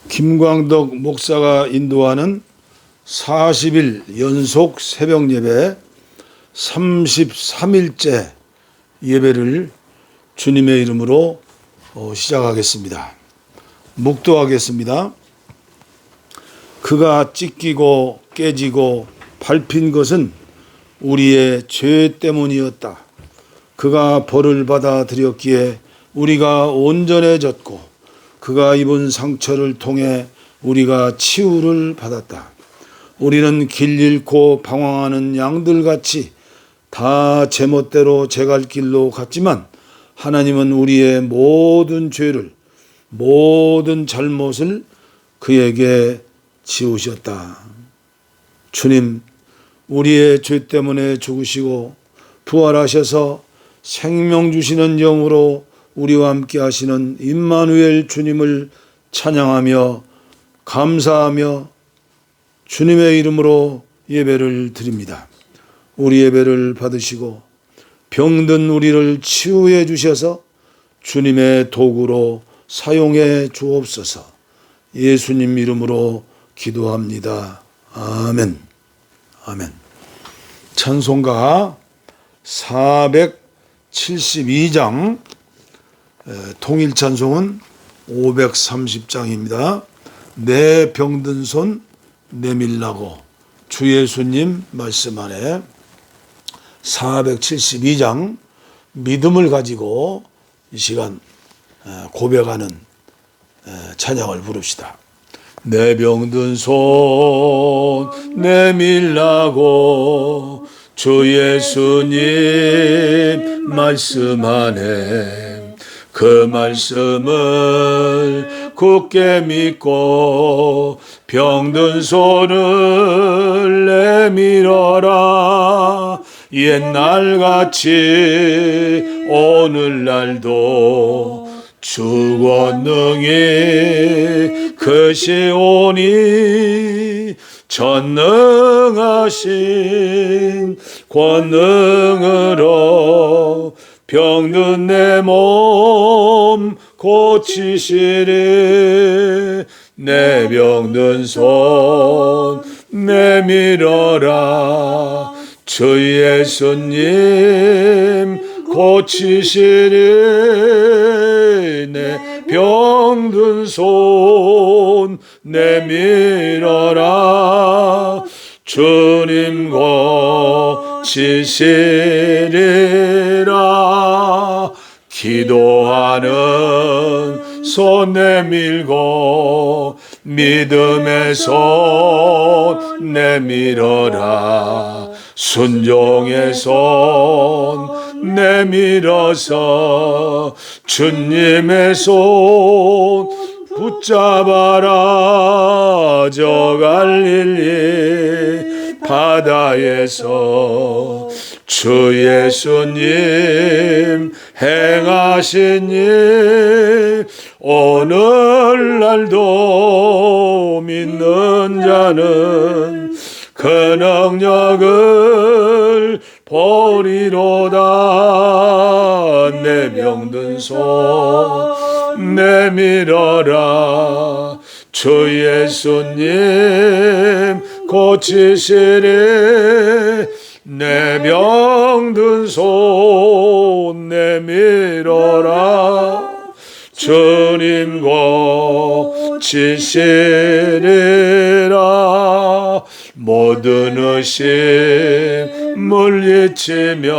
김광덕 목사가 인도하는 40일 연속 새벽 예배 33일째 예배를 주님의 이름으로 시작하겠습니다. 묵도하겠습니다. 그가 찢기고 깨지고 밟힌 것은 우리의 죄 때문이었다. 그가 벌을 받아들였기에 우리가 온전해졌고 그가 입은 상처를 통해 우리가 치유를 받았다. 우리는 길 잃고 방황하는 양들같이 다 제멋대로 제갈 길로 갔지만 하나님은 우리의 모든 죄를, 모든 잘못을 그에게 지우셨다. 주님, 우리의 죄 때문에 죽으시고 부활하셔서 생명 주시는 영으로 우리와 함께 하시는 임마누엘 주님을 찬양하며 감사하며 주님의 이름으로 예배를 드립니다. 우리 예배를 받으시고 병든 우리를 치유해 주셔서 주님의 도구로 사용해 주옵소서. 예수님 이름으로 기도합니다. 아멘. 아멘. 찬송가 472장, 통일 찬송은 530장입니다. 내 병든 손 내밀라고 주 예수님 말씀 안에 472장 믿음을 가지고 이 시간 고백하는 찬양을 부릅시다. 내 병든 손 내밀라고 주 예수님 말씀 안에 그 말씀을 굳게 믿고 병든 손을 내밀어라. 옛날같이 오늘날도 주 권능이 크시오니 전능하신 권능으로 병든 내 몸 고치시리. 내 병든 손 내밀어라. 주 예수님 고치시리. 내 병든 손 내밀어라. 주님 고치시리라. 기도하는 손 내밀고 믿음의 손 내밀어라. 순종의 손 내밀어서 주님의 손 붙잡아라. 저 갈릴리 바다에서 주 예수님 행하신 일 오늘날도 믿는 자는 그 능력을 보리로다. 내 병든 손 내밀어라. 주 예수님 고치시리. 내 병든 손 내밀어라. 주님 고치시리라. 모든 의심 물리치면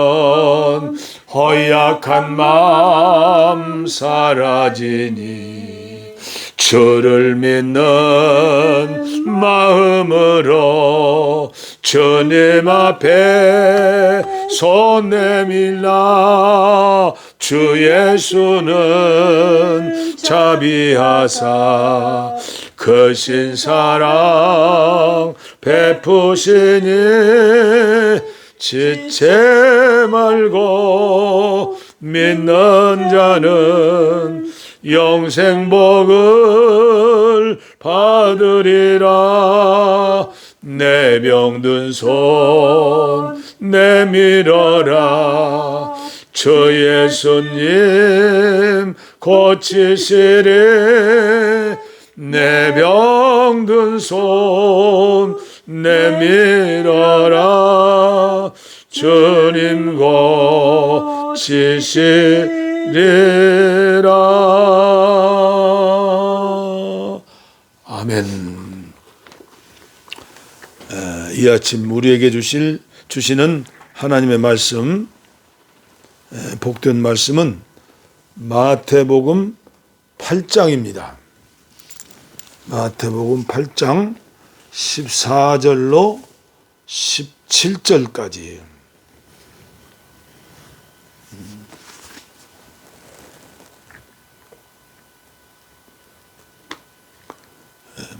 허약한 마음 사라지니 주를 믿는 마음으로 주님 앞에 손 내밀라. 주 예수는 자비하사 크신 사랑 베푸시니 지체 말고 믿는 자는 영생복을 받으리라. 내 병든 손 내밀어라. 주 예수님 고치시리. 내 손 내밀어라. 주님 고치시리라. 아멘. 이 아침 우리에게 주시는 하나님의 말씀, 복된 말씀은 마태복음 8장입니다. 마태복음 8장 14절로 17절까지.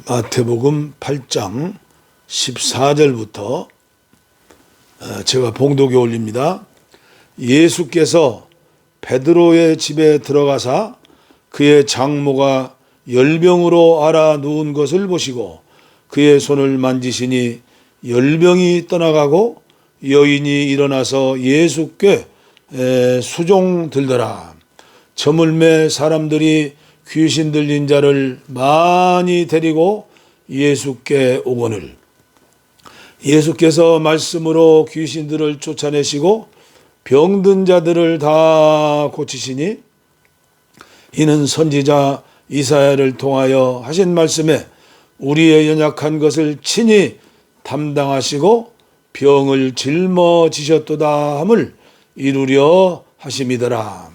마태복음 8장 14절부터 제가 봉독에 올립니다. 예수께서 베드로의 집에 들어가사 그의 장모가 열병으로 앓아 누운 것을 보시고 그의 손을 만지시니 열병이 떠나가고 여인이 일어나서 예수께 수종 들더라. 저물매 사람들이 귀신 들린 자를 많이 데리고 예수께 오거늘 예수께서 말씀으로 귀신들을 쫓아내시고 병든 자들을 다 고치시니 이는 선지자 이사야를 통하여 하신 말씀에 우리의 연약한 것을 친히 담당하시고 병을 짊어지셨도다 함을 이루려 하심이더라.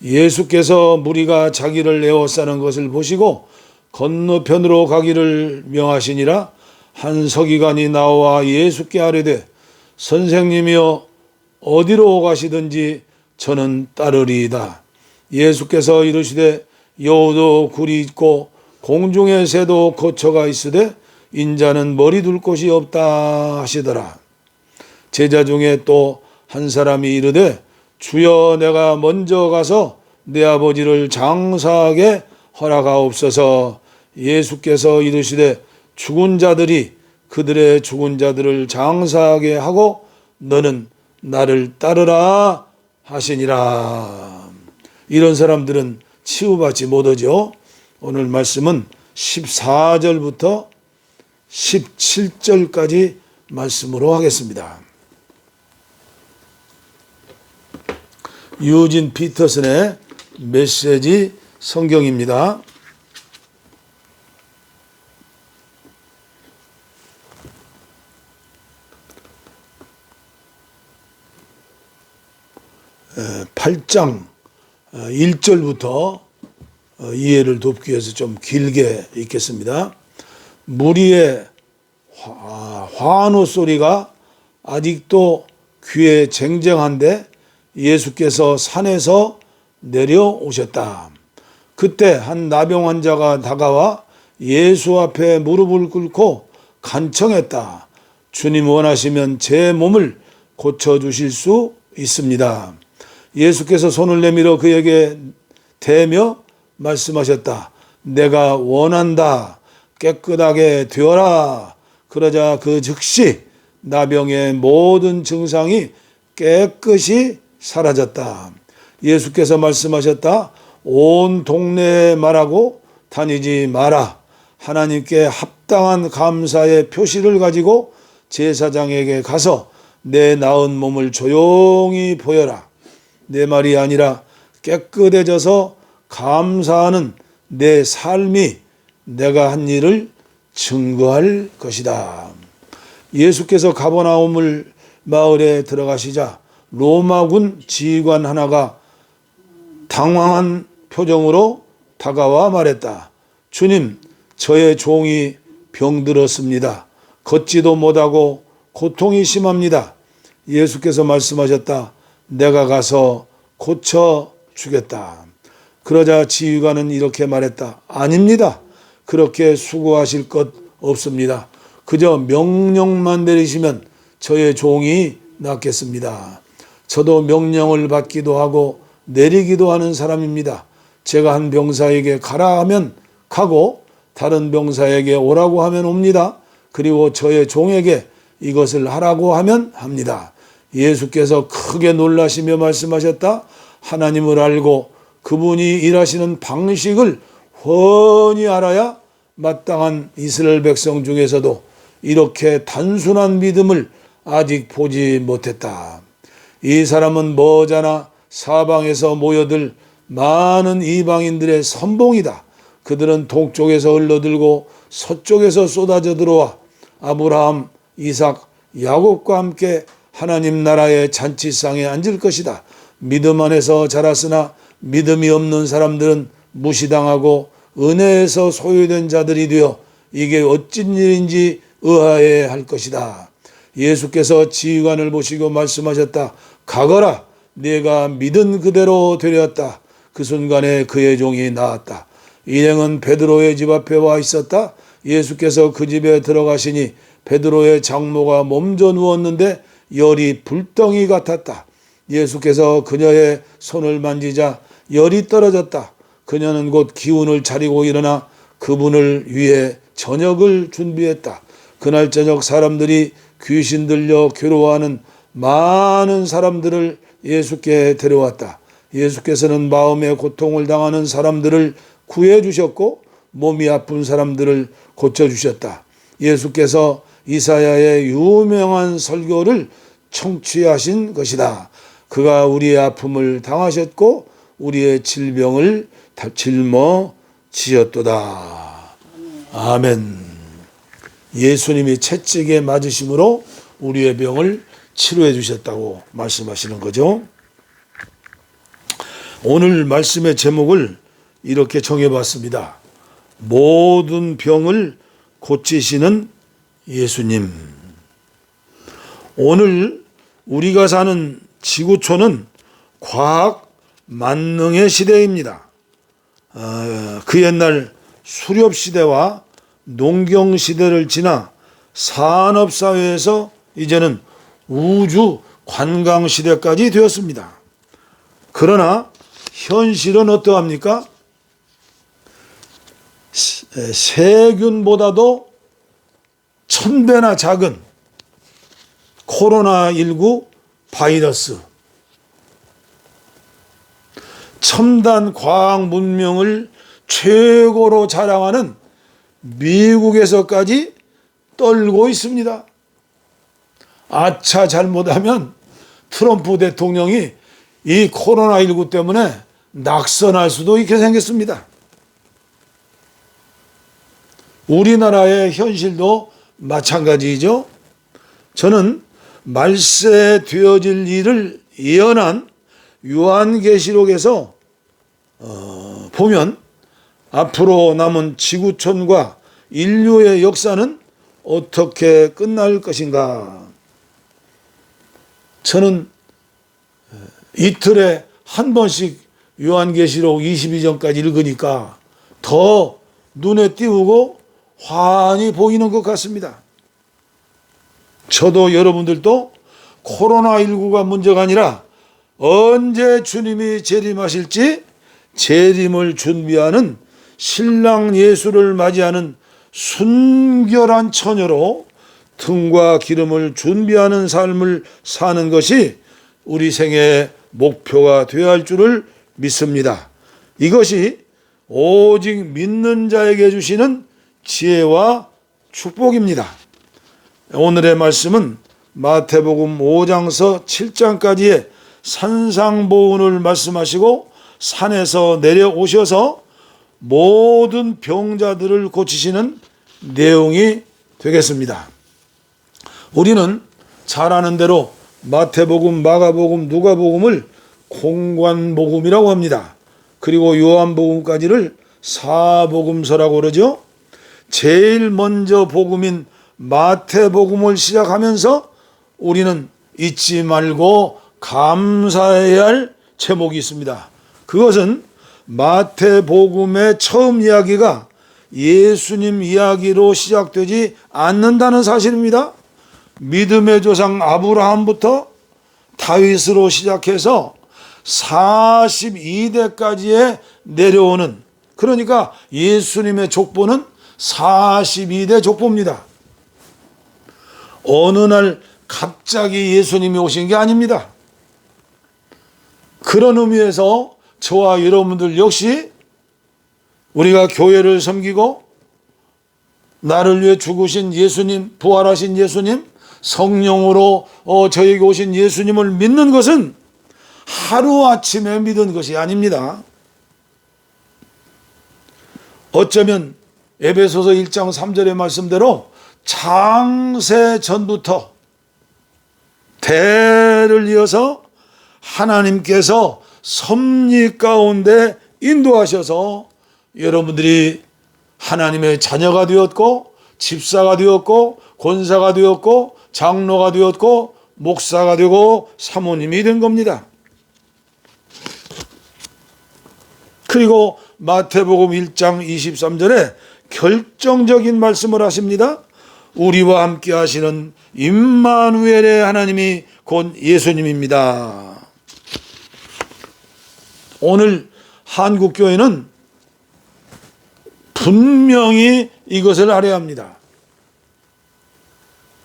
예수께서 무리가 자기를 에워싸는 것을 보시고 건너편으로 가기를 명하시니라. 한 서기관이 나와 예수께 아뢰되 선생님이여 어디로 가시든지 저는 따르리이다. 예수께서 이르시되 여우도 굴이 있고 공중의 새도 거처가 있으되 인자는 머리 둘 곳이 없다 하시더라. 제자 중에 또 한 사람이 이르되 주여 내가 먼저 가서 내 아버지를 장사하게 허락하옵소서. 예수께서 이르시되 죽은 자들이 그들의 죽은 자들을 장사하게 하고 너는 나를 따르라 하시니라. 이런 사람들은 치유받지 못하죠. 오늘 말씀은 14절부터 17절까지 말씀으로 하겠습니다. 유진 피터슨의 메시지 성경입니다. 에, 8장 1절부터 이해를 돕기 위해서 좀 길게 읽겠습니다. 무리의 환호 소리가 아직도 귀에 쟁쟁한데 예수께서 산에서 내려오셨다. 그때 한 나병 환자가 다가와 예수 앞에 무릎을 꿇고 간청했다. 주님 원하시면 제 몸을 고쳐주실 수 있습니다. 예수께서 손을 내밀어 그에게 대며 말씀하셨다. 내가 원한다. 깨끗하게 되어라. 그러자 그 즉시 나병의 모든 증상이 깨끗이 사라졌다. 예수께서 말씀하셨다. 온 동네에 말하고 다니지 마라. 하나님께 합당한 감사의 표시를 가지고 제사장에게 가서 내 나은 몸을 조용히 보여라. 내 말이 아니라 깨끗해져서 감사하는 내 삶이 내가 한 일을 증거할 것이다. 예수께서 가버나움 마을에 들어가시자 로마군 지휘관 하나가 당황한 표정으로 다가와 말했다. 주님, 저의 종이 병들었습니다. 걷지도 못하고 고통이 심합니다. 예수께서 말씀하셨다. 내가 가서 고쳐주겠다. 그러자 지휘관은 이렇게 말했다. 아닙니다. 그렇게 수고하실 것 없습니다. 그저 명령만 내리시면 저의 종이 낫겠습니다. 저도 명령을 받기도 하고 내리기도 하는 사람입니다. 제가 한 병사에게 가라 하면 가고 다른 병사에게 오라고 하면 옵니다. 그리고 저의 종에게 이것을 하라고 하면 합니다. 예수께서 크게 놀라시며 말씀하셨다. 하나님을 알고 그분이 일하시는 방식을 훤히 알아야 마땅한 이스라엘 백성 중에서도 이렇게 단순한 믿음을 아직 보지 못했다. 이 사람은 머지않아 사방에서 모여들 많은 이방인들의 선봉이다. 그들은 동쪽에서 흘러들고 서쪽에서 쏟아져 들어와 아브라함, 이삭, 야곱과 함께 하나님 나라의 잔치상에 앉을 것이다. 믿음 안에서 자랐으나 믿음이 없는 사람들은 무시당하고 은혜에서 소유된 자들이 되어 이게 어찐 일인지 의아해 할 것이다. 예수께서 지휘관을 보시고 말씀하셨다. 가거라, 네가 믿은 그대로 되렸다. 그 순간에 그의 종이 나았다. 일행은 베드로의 집 앞에 와 있었다. 예수께서 그 집에 들어가시니 베드로의 장모가 몸져 누웠는데 열이 불덩이 같았다. 예수께서 그녀의 손을 만지자 열이 떨어졌다. 그녀는 곧 기운을 차리고 일어나 그분을 위해 저녁을 준비했다. 그날 저녁 사람들이 귀신 들려 괴로워하는 많은 사람들을 예수께 데려왔다. 예수께서는 마음의 고통을 당하는 사람들을 구해 주셨고 몸이 아픈 사람들을 고쳐 주셨다. 예수께서 이사야의 유명한 설교를 청취하신 것이다. 그가 우리의 아픔을 당하셨고 우리의 질병을 짊어지셨도다. 아멘. 예수님이 채찍에 맞으심으로 우리의 병을 치료해 주셨다고 말씀하시는 거죠. 오늘 말씀의 제목을 이렇게 정해봤습니다. 모든 병을 고치시는 예수님. 오늘 우리가 사는 지구촌은 과학 만능의 시대입니다. 그 옛날 수렵 시대와 농경 시대를 지나 산업 사회에서 이제는 우주 관광 시대까지 되었습니다. 그러나 현실은 어떠합니까? 세균보다도 1000배나 작은 코로나19 바이러스, 첨단 과학 문명을 최고로 자랑하는 미국에서까지 떨고 있습니다. 아차 잘못하면 트럼프 대통령이 이 코로나19 때문에 낙선할 수도 있게 생겼습니다. 우리나라의 현실도 마찬가지죠. 저는 말세 되어질 일을 예언한 요한계시록에서 보면 앞으로 남은 지구촌과 인류의 역사는 어떻게 끝날 것인가. 저는 이틀에 한 번씩 요한계시록 22장까지 읽으니까 더 눈에 띄우고 환히 보이는 것 같습니다. 저도 여러분들도 코로나19가 문제가 아니라 언제 주님이 재림하실지 재림을 준비하는 신랑 예수를 맞이하는 순결한 처녀로 등과 기름을 준비하는 삶을 사는 것이 우리 생애의 목표가 되어야 할 줄을 믿습니다. 이것이 오직 믿는 자에게 주시는 지혜와 축복입니다. 오늘의 말씀은 마태복음 5장서 7장까지의 산상보훈을 말씀하시고 산에서 내려오셔서 모든 병자들을 고치시는 내용이 되겠습니다. 우리는 잘 아는 대로 마태복음, 마가복음, 누가복음을 공관복음이라고 합니다. 그리고 요한복음까지를 사복음서라고 그러죠. 제일 먼저 복음인 마태복음을 시작하면서 우리는 잊지 말고 감사해야 할 제목이 있습니다. 그것은 마태복음의 처음 이야기가 예수님 이야기로 시작되지 않는다는 사실입니다. 믿음의 조상 아브라함부터 다윗으로 시작해서 42대까지의 내려오는, 그러니까 예수님의 족보는 42대 족보입니다. 어느 날 갑자기 예수님이 오신 게 아닙니다. 그런 의미에서 저와 여러분들 역시 우리가 교회를 섬기고 나를 위해 죽으신 예수님, 부활하신 예수님, 성령으로 저에게 오신 예수님을 믿는 것은 하루아침에 믿은 것이 아닙니다. 어쩌면 에베소서 1장 3절의 말씀대로 창세 전부터 대를 이어서 하나님께서 섭리 가운데 인도하셔서 여러분들이 하나님의 자녀가 되었고, 집사가 되었고, 권사가 되었고, 장로가 되었고, 목사가 되고 사모님이 된 겁니다. 그리고 마태복음 1장 23절에 결정적인 말씀을 하십니다. 우리와 함께 하시는 임마누엘의 하나님이 곧 예수님입니다. 오늘 한국교회는 분명히 이것을 알아야 합니다.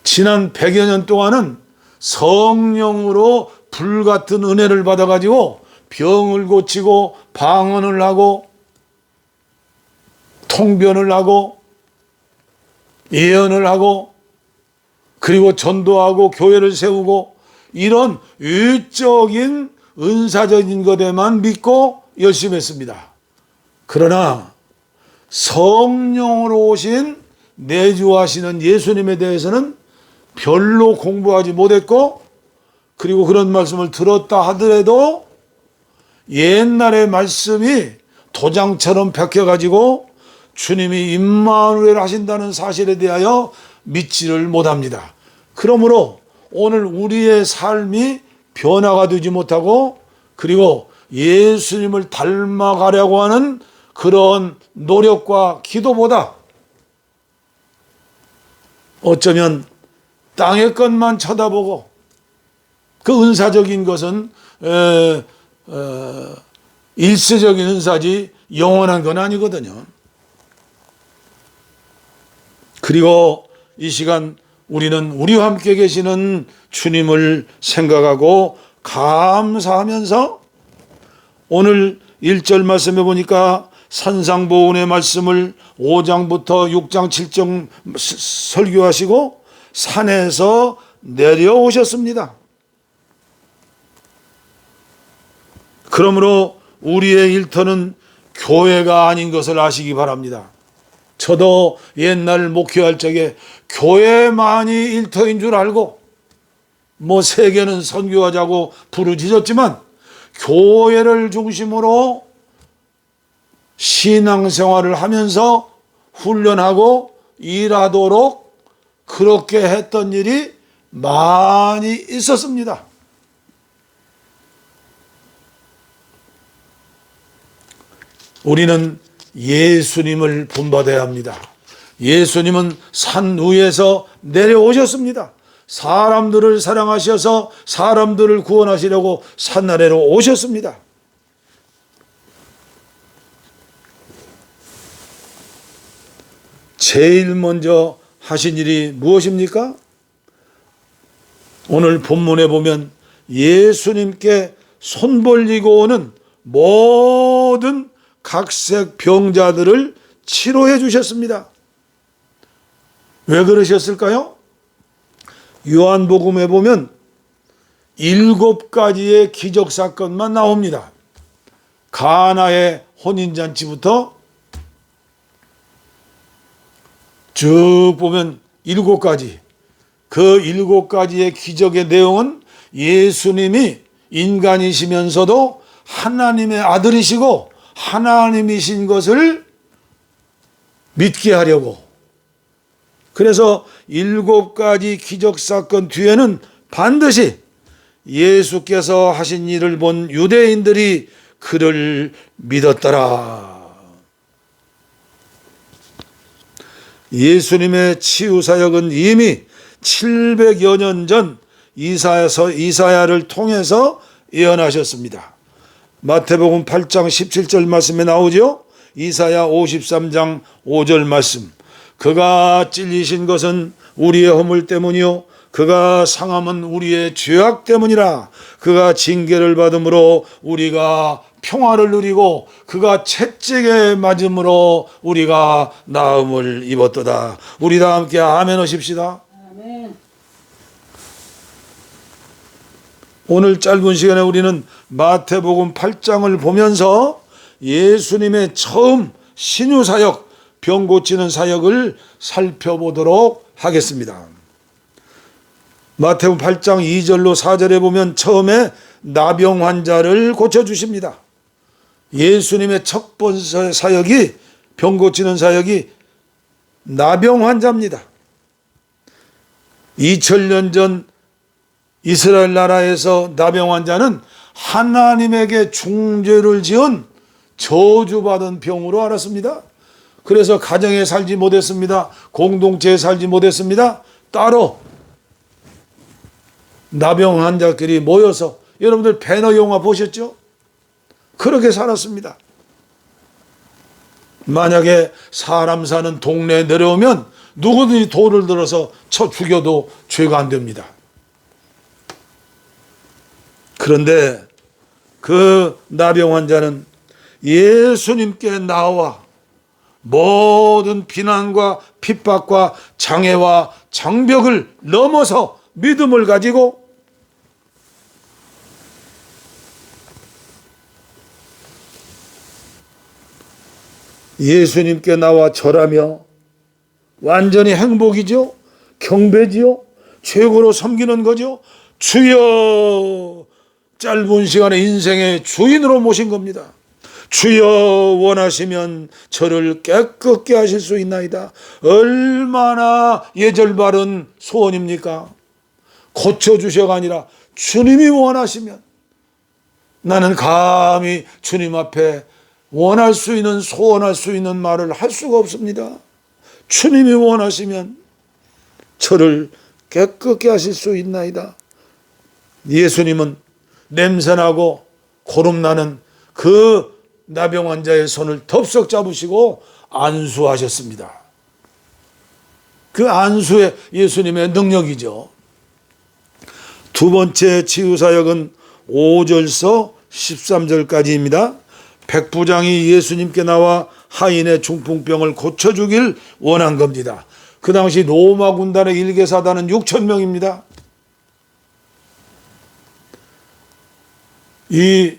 지난 100여 년 동안은 성령으로 불같은 은혜를 받아가지고 병을 고치고 방언을 하고 통변을 하고 예언을 하고 그리고 전도하고 교회를 세우고 이런 외적인 은사적인 것에만 믿고 열심히 했습니다. 그러나 성령으로 오신 내주하시는 예수님에 대해서는 별로 공부하지 못했고, 그리고 그런 말씀을 들었다 하더라도 옛날의 말씀이 도장처럼 박혀가지고 주님이 임마누엘 하신다는 사실에 대하여 믿지를 못합니다. 그러므로 오늘 우리의 삶이 변화가 되지 못하고, 그리고 예수님을 닮아가려고 하는 그런 노력과 기도보다 어쩌면 땅의 것만 쳐다보고, 그 은사적인 것은 일시적인 은사지 영원한 건 아니거든요. 그리고 이 시간 우리는 우리와 함께 계시는 주님을 생각하고 감사하면서 오늘 1절 말씀해 보니까 산상보훈의 말씀을 5장부터 6장 7장 설교하시고 산에서 내려오셨습니다. 그러므로 우리의 일터는 교회가 아닌 것을 아시기 바랍니다. 저도 옛날 목회할 적에 교회만이 일터인 줄 알고 세계는 선교하자고 부르짖었지만 교회를 중심으로 신앙생활을 하면서 훈련하고 일하도록 그렇게 했던 일이 많이 있었습니다. 우리는 예수님을 본받아야 합니다. 예수님은 산 위에서 내려오셨습니다. 사람들을 사랑하셔서 사람들을 구원하시려고 산 아래로 오셨습니다. 제일 먼저 하신 일이 무엇입니까? 오늘 본문에 보면 예수님께 손 벌리고 오는 모든 각색 병자들을 치료해 주셨습니다. 왜 그러셨을까요? 요한복음에 보면 7가지의 기적사건만 나옵니다. 가나의 혼인잔치부터 쭉 보면 7가지, 그 7가지의 기적의 내용은 예수님이 인간이시면서도 하나님의 아들이시고 하나님이신 것을 믿게 하려고, 그래서 7가지 기적사건 뒤에는 반드시 예수께서 하신 일을 본 유대인들이 그를 믿었더라. 예수님의 치유사역은 이미 700여 년 전 이사야를 통해서 예언하셨습니다. 마태복음 8장 17절 말씀에 나오죠. 이사야 53장 5절 말씀. 그가 찔리신 것은 우리의 허물 때문이요 그가 상함은 우리의 죄악 때문이라. 그가 징계를 받음으로 우리가 평화를 누리고 그가 채찍에 맞음으로 우리가 나음을 입었도다. 우리 다 함께 아멘 하십시다. 아멘. 오늘 짧은 시간에 우리는 마태복음 8장을 보면서 예수님의 처음 신유사역, 병 고치는 사역을 살펴보도록 하겠습니다. 마태복음 8장 2절로 4절에 보면 처음에 나병 환자를 고쳐주십니다. 예수님의 첫 번째 사역이, 병 고치는 사역이 나병 환자입니다. 2000년 전 이스라엘 나라에서 나병 환자는 하나님에게 중죄를 지은 저주받은 병으로 알았습니다. 그래서 가정에 살지 못했습니다. 공동체에 살지 못했습니다. 따로 나병 환자끼리 모여서, 여러분들 배너 영화 보셨죠? 그렇게 살았습니다. 만약에 사람 사는 동네에 내려오면 누구든지 돌을 들어서 쳐 죽여도 죄가 안 됩니다. 그런데 그 나병 환자는 예수님께 나와 모든 비난과 핍박과 장애와 장벽을 넘어서 믿음을 가지고 예수님께 나와 절하며, 완전히 행복이죠. 경배지요. 최고로 섬기는 거죠. 주여, 짧은 시간에 인생의 주인으로 모신 겁니다. 주여, 원하시면 저를 깨끗게 하실 수 있나이다. 얼마나 예절 바른 소원입니까? 고쳐주셔가 아니라 주님이 원하시면, 나는 감히 주님 앞에 원할 수 있는, 소원할 수 있는 말을 할 수가 없습니다. 주님이 원하시면 저를 깨끗게 하실 수 있나이다. 예수님은 냄새나고 고름나는 그 나병 환자의 손을 덥석 잡으시고 안수하셨습니다. 그 안수의 예수님의 능력이죠. 두 번째 치유사역은 5절서 13절까지입니다. 백부장이 예수님께 나와 하인의 중풍병을 고쳐주길 원한 겁니다. 그 당시 로마 군단의 일개사단은 6,000명입니다. 이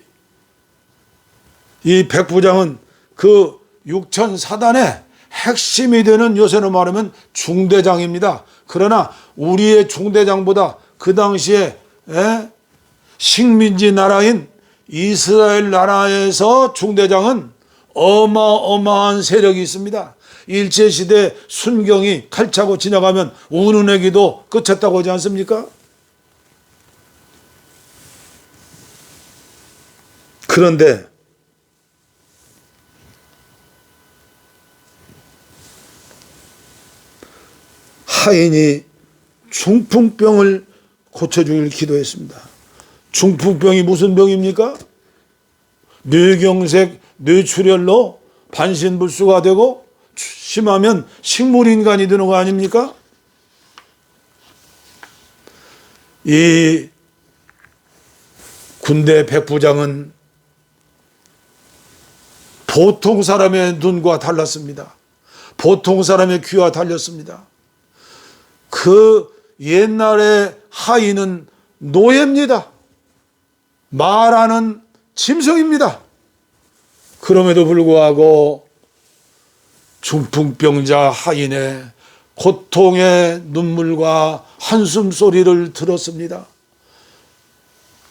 백부장은 그 6,000사단의 핵심이 되는, 요새로 말하면 중대장입니다. 그러나 우리의 중대장보다 그 당시에 식민지 나라인 이스라엘 나라에서 중대장은 어마어마한 세력이 있습니다. 일제시대 순경이 칼 차고 지나가면 우는 애기도 끝쳤다고 하지 않습니까? 그런데 하인이 중풍병을 고쳐주길 기도했습니다. 중풍병이 무슨 병입니까? 뇌경색, 뇌출혈로 반신불수가 되고 심하면 식물인간이 되는 거 아닙니까? 이 군대 백부장은 보통 사람의 눈과 달랐습니다. 보통 사람의 귀와 달렸습니다. 그 옛날의 하인은 노예입니다. 말하는 짐승입니다. 그럼에도 불구하고 중풍병자 하인의 고통의 눈물과 한숨 소리를 들었습니다.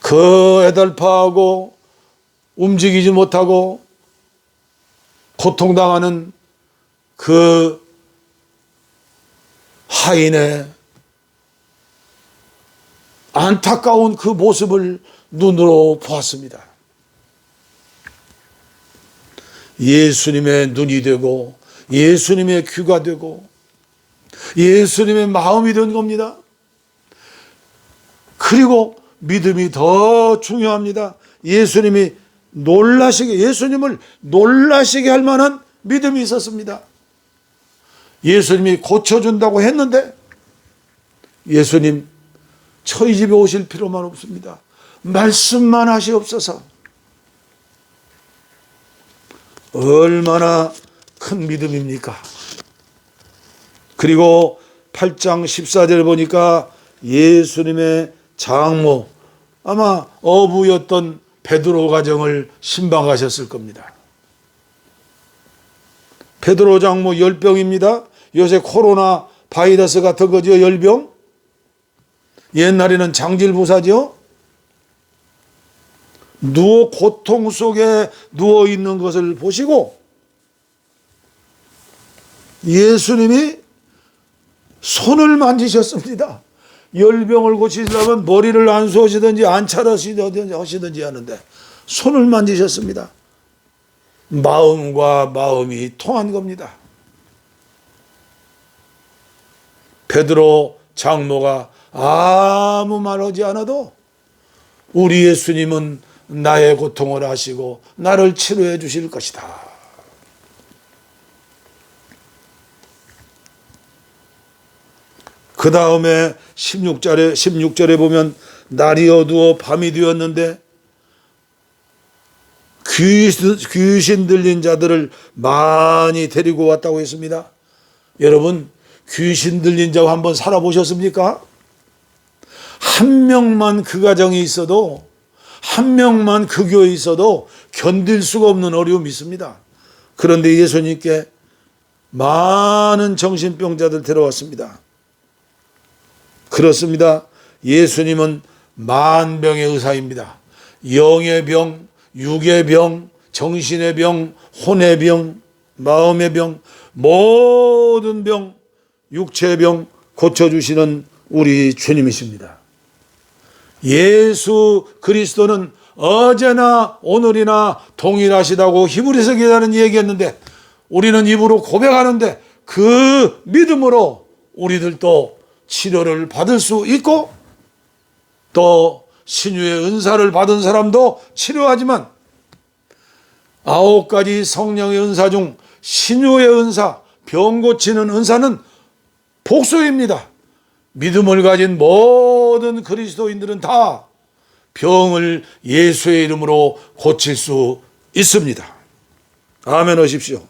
그 애달파하고 움직이지 못하고 고통당하는 그 하인의 안타까운 그 모습을 눈으로 보았습니다. 예수님의 눈이 되고 예수님의 귀가 되고 예수님의 마음이 된 겁니다. 그리고 믿음이 더 중요합니다. 예수님을 놀라시게 할 만한 믿음이 있었습니다. 예수님이 고쳐준다고 했는데 예수님 저희 집에 오실 필요만 없습니다. 말씀만 하시옵소서. 얼마나 큰 믿음입니까? 그리고 8장 14절에 보니까 예수님의 장모, 아마 어부였던 베드로 가정을 신방하셨을 겁니다. 베드로 장모 10병입니다. 요새 코로나 바이러스 같은 거죠. 열병. 옛날에는 장질부사죠. 고통 속에 누워 있는 것을 보시고 예수님이 손을 만지셨습니다. 열병을 고치려면 머리를 안수하시든지 안찰하시든지 하는데 손을 만지셨습니다. 마음과 마음이 통한 겁니다. 베드로 장모가 아무 말하지 않아도 우리 예수님은 나의 고통을 아시고 나를 치료해 주실 것이다. 그 다음에 16절에 보면 날이 어두워 밤이 되었는데 귀신 들린 자들을 많이 데리고 왔다고 했습니다. 여러분, 귀신 들린 자와 한번 살아보셨습니까? 한 명만 그 가정에 있어도, 한 명만 그 교회에 있어도 견딜 수가 없는 어려움이 있습니다. 그런데 예수님께 많은 정신병자들 데려왔습니다. 그렇습니다. 예수님은 만병의 의사입니다. 영의 병, 육의 병, 정신의 병, 혼의 병, 마음의 병, 모든 병, 육체의 병 고쳐주시는 우리 주님이십니다. 예수 그리스도는 어제나 오늘이나 동일하시다고 히브리서 기자는 얘기했는데 우리는 입으로 고백하는데 그 믿음으로 우리들도 치료를 받을 수 있고 또 신유의 은사를 받은 사람도 치료하지만 9가지 성령의 은사 중 신유의 은사, 병 고치는 은사는 복수입니다. 믿음을 가진 모든 그리스도인들은 다 병을 예수의 이름으로 고칠 수 있습니다. 아멘 하십시오.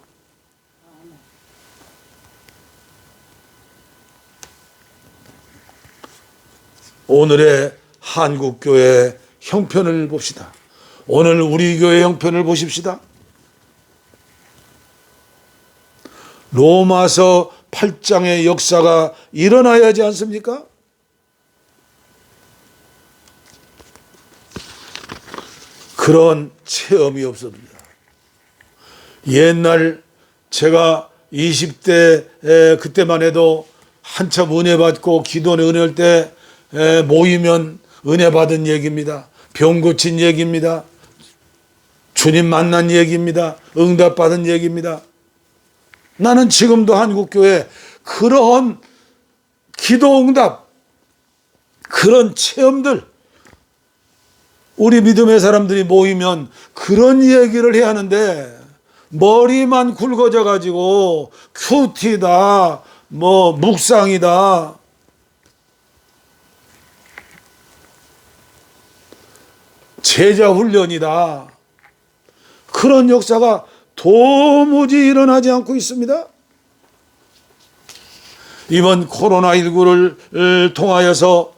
오늘의 한국교회 형편을 봅시다. 오늘 우리 교회 형편을 보십시다. 로마서 8장의 역사가 일어나야 하지 않습니까? 그런 체험이 없습니다. 옛날 제가 20대 그때만 해도 한참 은혜 받고 기도는 은혜할 때 모이면 은혜 받은 얘기입니다. 병 고친 얘기입니다. 주님 만난 얘기입니다. 응답 받은 얘기입니다. 나는 지금도 한국교회 그런 기도 응답, 그런 체험들, 우리 믿음의 사람들이 모이면 그런 얘기를 해야 하는데 머리만 굵어져 가지고 큐티다, 묵상이다, 제자 훈련이다, 그런 역사가 도무지 일어나지 않고 있습니다. 이번 코로나19를 통하여서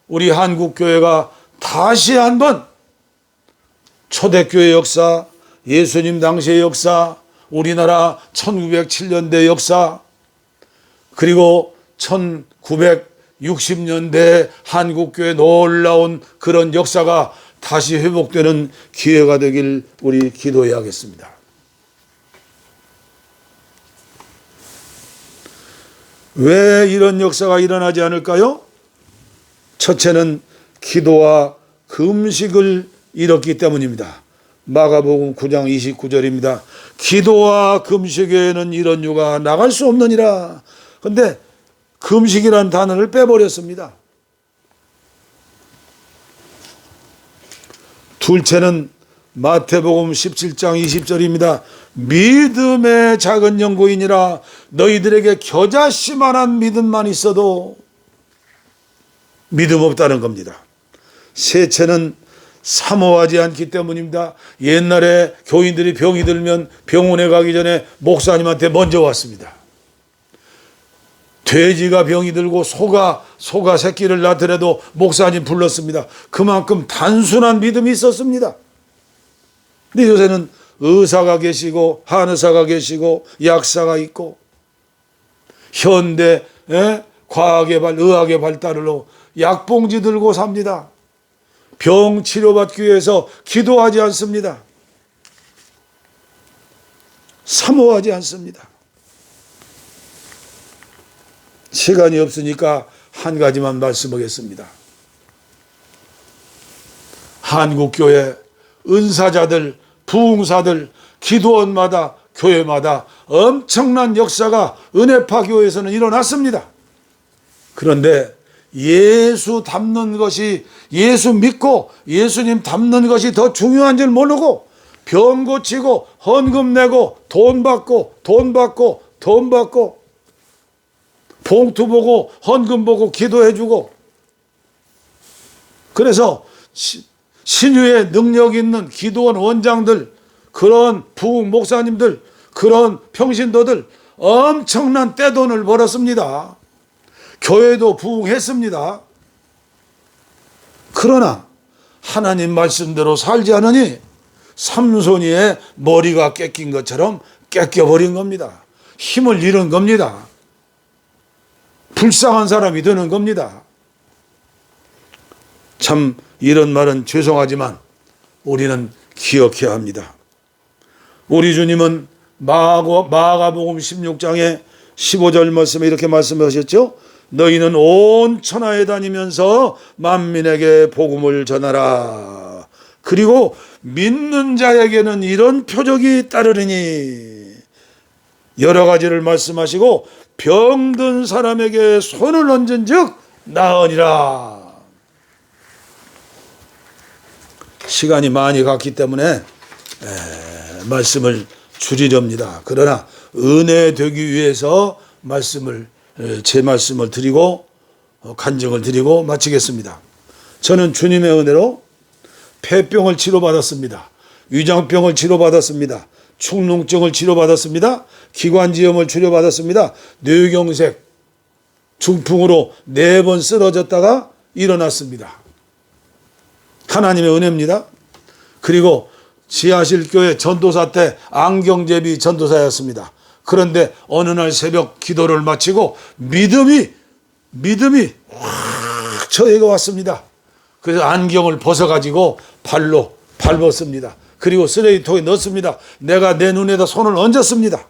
우리 한국교회가 다시 한번 초대교회 역사, 예수님 당시의 역사, 우리나라 1907년대 역사, 그리고 1960년대 한국교회 놀라운 그런 역사가 다시 회복되는 기회가 되길 우리 기도해야겠습니다. 왜 이런 역사가 일어나지 않을까요? 첫째는 기도와 금식을 잃었기 때문입니다. 마가복음 9장 29절입니다. 기도와 금식에는 이런 유가 나갈 수 없느니라. 그런데 금식이라는 단어를 빼버렸습니다. 둘째는 마태복음 17장 20절입니다. 믿음의 작은 영고인이라. 너희들에게 겨자씨만한 믿음만 있어도 믿음 없다는 겁니다. 셋째는 사모하지 않기 때문입니다. 옛날에 교인들이 병이 들면 병원에 가기 전에 목사님한테 먼저 왔습니다. 돼지가 병이 들고 소가 새끼를 낳더라도 목사님 불렀습니다. 그만큼 단순한 믿음이 있었습니다. 근데 요새는 의사가 계시고 한의사가 계시고 약사가 있고 현대 의학의 발달로 약봉지 들고 삽니다. 병 치료받기 위해서 기도하지 않습니다. 사모하지 않습니다. 시간이 없으니까 한 가지만 말씀하겠습니다. 한국교회 은사자들, 부흥사들, 기도원마다 교회마다 엄청난 역사가 은혜파 교회에서는 일어났습니다. 그런데 예수 닮는 것이, 예수 믿고 예수님 닮는 것이 더 중요한 줄 모르고 병 고치고 헌금 내고 돈 받고 봉투 보고 헌금 보고 기도해 주고, 그래서 신유의 능력 있는 기도원 원장들, 그런 부흥 목사님들, 그런 평신도들 엄청난 떼돈을 벌었습니다. 교회도 부흥했습니다. 그러나 하나님 말씀대로 살지 않으니 삼손이의 머리가 꺾인 것처럼 꺾여버린 겁니다. 힘을 잃은 겁니다. 불쌍한 사람이 되는 겁니다. 참 이런 말은 죄송하지만 우리는 기억해야 합니다. 우리 주님은 마가복음 16장에 15절 말씀에 이렇게 말씀하셨죠. 너희는 온 천하에 다니면서 만민에게 복음을 전하라. 그리고 믿는 자에게는 이런 표적이 따르리니, 여러 가지를 말씀하시고 병든 사람에게 손을 얹은 즉 나으니라. 시간이 많이 갔기 때문에 말씀을 줄이렵니다. 그러나 은혜 되기 위해서 제 말씀을 드리고 간증을 드리고 마치겠습니다. 저는 주님의 은혜로 폐병을 치료받았습니다. 위장병을 치료받았습니다. 축농증을 치료받았습니다. 기관지염을 치료받았습니다. 뇌경색, 중풍으로 4번 쓰러졌다가 일어났습니다. 하나님의 은혜입니다. 그리고 지하실교회 전도사 때 안경제비 전도사였습니다. 그런데 어느 날 새벽 기도를 마치고 믿음이 확 저에게 왔습니다. 그래서 안경을 벗어가지고 발로 밟았습니다. 그리고 쓰레기통에 넣었습니다. 내가 내 눈에다 손을 얹었습니다.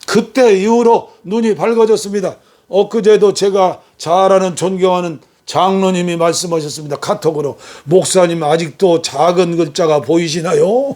그때 이후로 눈이 밝아졌습니다. 엊그제도 제가 잘 아는 존경하는 장로님이 말씀하셨습니다. 카톡으로. 목사님 아직도 작은 글자가 보이시나요?